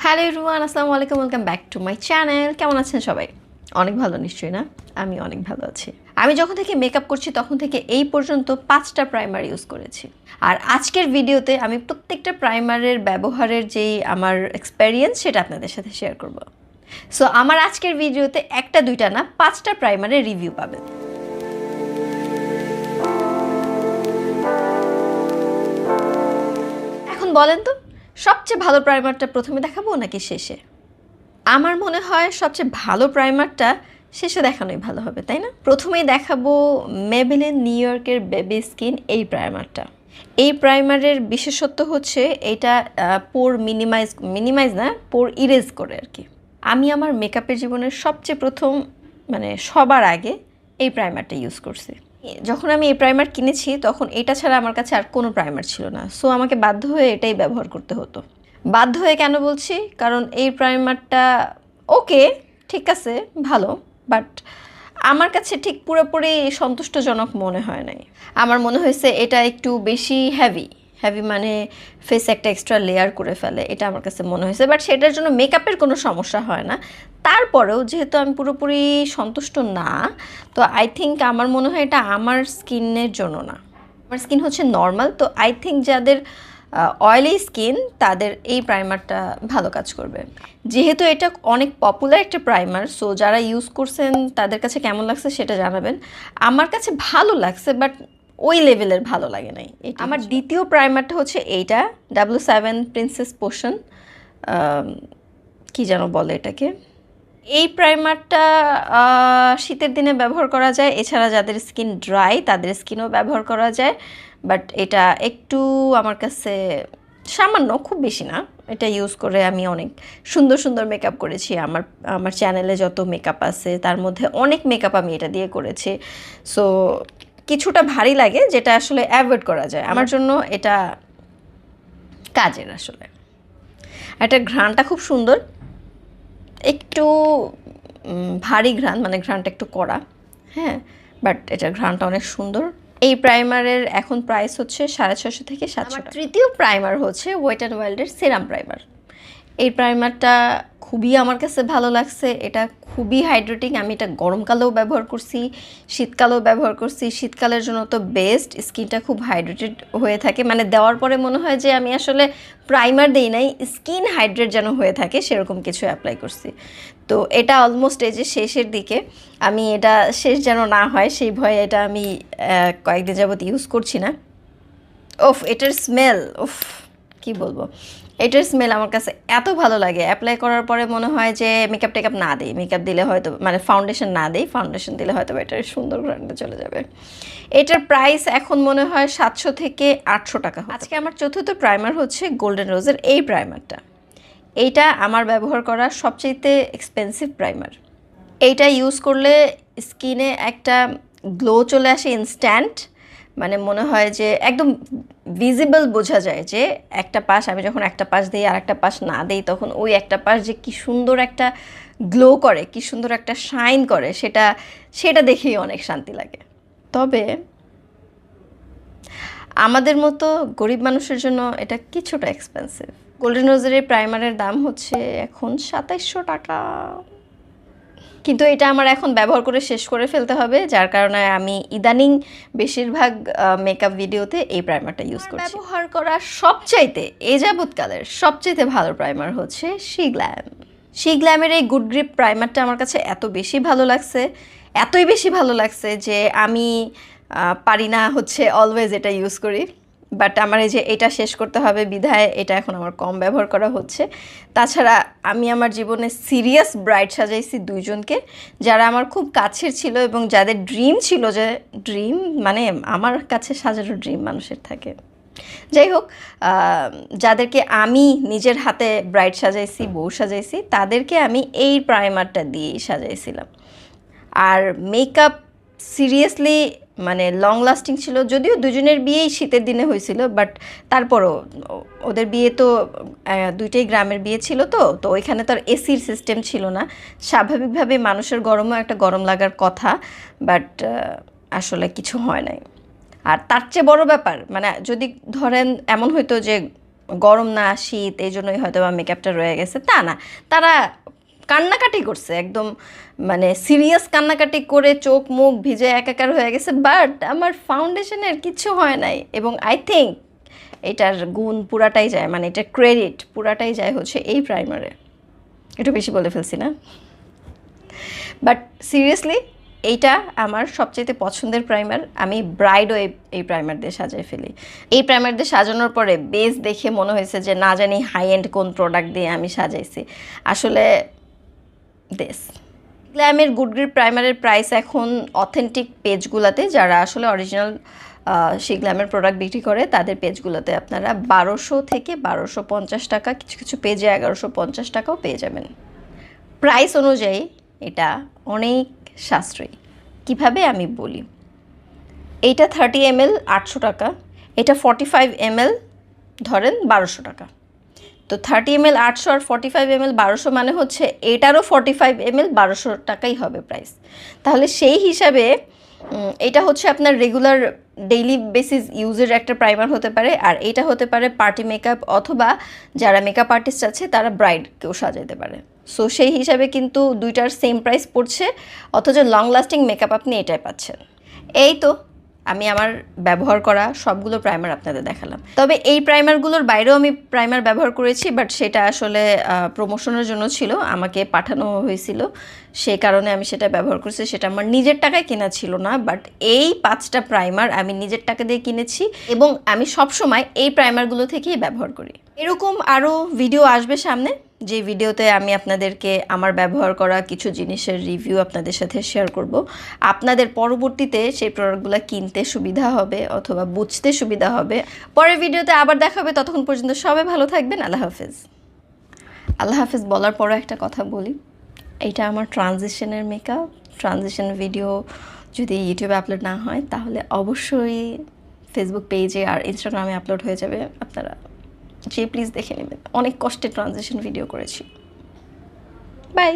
Hello everyone, আসসালামু আলাইকুম, welcome back to my channel. কেমন আছেন সবাই? অনেক ভালো নিশ্চয়ই না? আমি অনেক ভালো আছি। আমি যখন থেকে মেকআপ করছি তখন থেকে এই পর্যন্ত 5টা প্রাইমার ইউজ করেছি। আর আজকের ভিডিওতে আমি প্রত্যেকটা প্রাইমারের ব্যবহারের যেই আমার এক্সপেরিয়েন্স সেটা আপনাদের সাথে শেয়ার করব। সো আমার আজকের ভিডিওতে একটা দুইটা না 5টা প্রাইমারের রিভিউ পাবেন। এখন বলেন তো, সবচেয়ে ভালো প্রাইমারটা প্রথমে দেখাবো নাকি শেষে? আমার মনে হয় সবচেয়ে ভালো প্রাইমারটা শেষে দেখানোই ভালো হবে, তাই না? প্রথমেই দেখাবো মেবেলিন নিউ ইয়র্কের বেবি স্কিন এই প্রাইমারটা। এই প্রাইমারের বিশেষত্ব হচ্ছে এটা পোর মিনিমাইজ না, পোর ইরেজ করে আর কি। আমি আমার মেকআপের জীবনের সবচেয়ে প্রথম সবার আগে এই প্রাইমারটা ইউজ করছি। যখন আমি এই প্রাইমার কিনেছি তখন এটা ছাড়া আমার কাছে আর কোনো প্রাইমার ছিল না, সো আমাকে বাধ্য হয়ে এটাই ব্যবহার করতে হতো। বাধ্য হয়ে কেন বলছি? কারণ এই প্রাইমারটা ওকে, ঠিক আছে, ভালো, বাট আমার কাছে ঠিক পুরোপুরি সন্তুষ্টজনক মনে হয় নাই। আমার মনে হয়েছে এটা একটু বেশি হেভি মানে ফেসে একটা এক্সট্রা লেয়ার করে ফেলে, এটা আমার কাছে মনে হয়েছে। বাট সেটার জন্য মেকআপের কোনো সমস্যা হয় না। তারপরেও যেহেতু আমি পুরোপুরি সন্তুষ্ট না, তো আই থিঙ্ক আমার মনে হয় এটা আমার স্কিনের জন্য না। আমার স্কিন হচ্ছে নর্মাল, তো আই থিঙ্ক যাদের অয়েলি স্কিন তাদের এই প্রাইমারটা ভালো কাজ করবে। যেহেতু এটা অনেক পপুলার একটা প্রাইমার, সো যারা ইউজ করছেন তাদের কাছে কেমন লাগছে সেটা জানাবেন। আমার কাছে ভালো লাগছে, বাট ওই লেভেলের ভালো লাগে নাই। আমার দ্বিতীয় প্রাইমারটা হচ্ছে এইটা, W7 প্রিন্সেস পোশন, কি যেন বলে এটাকে। এই প্রাইমারটা শীতের দিনে ব্যবহার করা যায়, এছাড়া যাদের স্কিন ড্রাই তাদের স্কিনও ব্যবহার করা যায়। বাট এটা একটু আমার কাছে সামান্য, খুব বেশি না। এটা ইউজ করে আমি অনেক সুন্দর সুন্দর মেকআপ করেছি। আমার চ্যানেলে যত মেকআপ আছে তার মধ্যে অনেক মেকআপ আমি এটা দিয়ে করেছি। সো কিছুটা ভারী লাগে, যেটা আসলে অ্যাভয়েড করা যায়। আমার জন্য এটা কাজের আসলে। এটা ঘ্রাণটা খুব সুন্দর, একটু ভারী ঘ্রাণ, ঘ্রাণটা একটু কড়া, হ্যাঁ, বাট এটার ঘ্রাণটা অনেক সুন্দর। এই প্রাইমারের এখন প্রাইস হচ্ছে 650 থেকে 700 টাকা। তৃতীয় প্রাইমার হচ্ছে ওয়েট অ্যান্ড ওয়াইল্ডের সিরাম প্রাইমার। এই প্রাইমারটা খুবই আমার কাছে ভালো লাগছে। এটা খুবই হাইড্রেটিং। আমি এটা গরমকালেও ব্যবহার করছি, শীতকালেও ব্যবহার করছি। শীতকালের জন্য তো বেস্ট, স্কিনটা খুব হাইড্রেটেড হয়ে থাকে। দেওয়ার পরে মনে হয় যে আমি আসলে প্রাইমার দিই নাই, স্কিন হাইড্রেট যেন হয়ে থাকে সেরকম কিছু অ্যাপ্লাই করছি। তো এটা অলমোস্ট এই যে শেষের দিকে, আমি এটা শেষ যেন না হয় সেই ভয়ে এটা আমি কয়েকদিন যাবত ইউজ করছি না। এটার স্মেল, কি বলবো, এটার স্মেল আমার কাছে এত ভালো লাগে। অ্যাপ্লাই করার পরে মনে হয় যে মেকআপ টেকআপ না দিই, মেকআপ দিলে হয়তো ফাউন্ডেশন না দিই, ফাউন্ডেশন দিলে হয়তো এটার সুন্দর ঘ্রাণটা চলে যাবে। এটার প্রাইস এখন মনে হয় 700 থেকে 800 টাকা। আজকে আমার চতুর্থ প্রাইমার হচ্ছে গোল্ডেন রোজের এই প্রাইমারটা। এইটা আমার ব্যবহার করা সবচেয়ে এক্সপেন্সিভ প্রাইমার। এইটা ইউজ করলে স্কিনে একটা গ্লো চলে আসে ইনস্ট্যান্ট। মনে হয় যে একদম ভিজিবল বোঝা যায় যে একটা পাশ, আমি যখন একটা পাশ দিই আর একটা পাশ না দিই তখন ওই একটা পাশ যে কি সুন্দর একটা গ্লো করে, কি সুন্দর একটা শাইন করে, সেটা দেখেই অনেক শান্তি লাগে। তবে আমাদের মতো গরিব মানুষের জন্য এটা কিছুটা এক্সপেন্সিভ। গোল্ডেন রোজের এই প্রাইমারের দাম হচ্ছে এখন 2700 টাকা। কিন্তু এটা আমার এখন ব্যবহার করে শেষ করে ফেলতে হবে, যার কারণে আমি ইদানিং বেশিরভাগ মেকআপ ভিডিওতে এই প্রাইমারটা ইউজ করছি। ব্যবহার করা সবচাইতে এ যাবৎকালের সবচাইতে ভালো প্রাইমার হচ্ছে শি গ্ল্যামের এই গুড গ্রিপ প্রাইমারটা আমার কাছে এত বেশি ভালো লাগছে, এতই বেশি ভালো লাগছে যে আমি পারি না হচ্ছে অলওয়েজ এটা ইউজ করি। বাট আমার এই যে এটা শেষ করতে হবে বিধায় এটা এখন আমার কম ব্যবহার করা হচ্ছে। তাছাড়া আমি আমার জীবনে সিরিয়াস ব্রাইড সাজাইছি দুইজনকে, যারা আমার খুব কাছের ছিল এবং যাদের ড্রিম ছিল, যে ড্রিম আমার কাছে সাজানো ড্রিম মানুষের থাকে। যাই হোক, যাদেরকে আমি নিজের হাতে ব্রাইড সাজাইছি, বউ সাজাইছি, তাদেরকে আমি এই প্রাইমারটা দিয়েই সাজাইছিলাম। আর মেকআপ সিরিয়াসলি লং লাস্টিং ছিল। যদিও দুজনের বিয়েই শীতের দিনে হয়েছিল, বাট তারপরও ওদের বিয়ে তো দুইটাই গ্রামের বিয়ে ছিল, তো ওইখানে তো আর এসির সিস্টেম ছিল না। স্বাভাবিকভাবে মানুষের গরমও একটা গরম লাগার কথা, বাট আসলে কিছু হয় নাই। আর তার চেয়ে বড় ব্যাপার, যদি ধরেন এমন হইতো যে গরম না শীত এই জন্যই হয়তো বা মেকআপটা রয়ে গেছে, তা না। তারা কান্নাকাটি করছে একদম, মানে সিরিয়াস কান্নাকাটি করে চোখ মুখ ভিজে একাকার হয়ে গেছে, বাট আমার ফাউন্ডেশনের কিছু হয় নাই। এবং আই থিঙ্ক এটার গুণ পুরাটাই যায়, মানে এটার ক্রেডিট পুরাটাই যায় হচ্ছে এই প্রাইমারে। একটু বেশি বলে ফেলছি না? বাট সিরিয়াসলি এইটা আমার সবচেয়ে পছন্দের প্রাইমার। আমি ব্রাইডও এই প্রাইমার দিয়ে সাজাই ফেলি। এই প্রাইমার দিয়ে সাজানোর পরে বেস দেখে মনে হয়েছে যে না জানি হাই এন্ড কোন প্রোডাক্ট দিয়ে আমি সাজাইছি। আসলে গ্ল্যামের গুড গ্রিপ প্রাইমারের প্রাইস এখন অথেন্টিক পেজগুলোতে, যারা আসলে অরিজিনাল সেই গ্ল্যামের প্রোডাক্ট বিক্রি করে তাদের পেজগুলোতে আপনারা 1200 থেকে 1250 টাকা, কিছু কিছু পেজে 1150 টাকাও পেয়ে যাবেন। প্রাইস অনুযায়ী এটা অনেক সাশ্রয়ী। কিভাবে আমি বলি, এইটা 30 ml 800 টাকা, এটা 45 ml ধরেন 1200 টাকা। তো 30 ml 800 আর 45 ml 1200, মানে হচ্ছে এটারও 45 ml 1200 টাকাই হবে প্রাইস। তাহলে সেই হিসাবে এটা হচ্ছে আপনার রেগুলার ডেইলি বেসিস ইউজের একটা প্রাইমার হতে পারে, আর এটা হতে পারে পার্টি মেকআপ, অথবা যারা মেকআপ আর্টিস্ট আছে তারা ব্রাইডকেও সাজাতে পারে। সো সেই হিসাবে কিন্তু দুইটার সেম প্রাইস পড়ছে, অথচ লং লাস্টিং মেকআপ আপনি এটাই পাচ্ছেন। এই তো আমি আমার ব্যবহার করা সবগুলো প্রাইমার আপনাদের দেখালাম। তবে এই প্রাইমারগুলোর বাইরেও আমি প্রাইমার ব্যবহার করেছি, বাট সেটা আসলে প্রমোশনের জন্য ছিল, আমাকে পাঠানো হয়েছিল, সেই কারণে আমি সেটা ব্যবহার করেছি। সেটা আমার নিজের টাকায় কেনা ছিল না, বাট এই 5টা প্রাইমার আমি নিজের টাকা দিয়ে কিনেছি, এবং আমি সবসময় এই প্রাইমারগুলো থেকেই ব্যবহার করি। এরকম আরও ভিডিও আসবে সামনে, যে ভিডিওতে আমি আপনাদেরকে আমার ব্যবহার করা কিছু জিনিসের রিভিউ আপনাদের সাথে শেয়ার করব। আপনাদের পরবর্তীতে সেই প্রোডাক্টগুলো কিনতে সুবিধা হবে অথবা বুঝতে সুবিধা হবে। পরের ভিডিওতে আবার দেখা হবে, ততক্ষণ পর্যন্ত সবাই ভালো থাকবেন। আল্লাহ হাফেজ। আল্লাহ হাফেজ বলার পরও একটা কথা বলি, এইটা আমার ট্রানজিশনের মেকআপ। ট্রানজিশন ভিডিও যদি ইউটিউবে আপলোড না হয় তাহলে অবশ্যই ফেসবুক পেজে আর ইনস্টাগ্রামে আপলোড হয়ে যাবে, আপনারা যে প্লিজ দেখে নেবেন। অনেক কষ্টে ট্রানজিশন ভিডিও করেছি। বাই।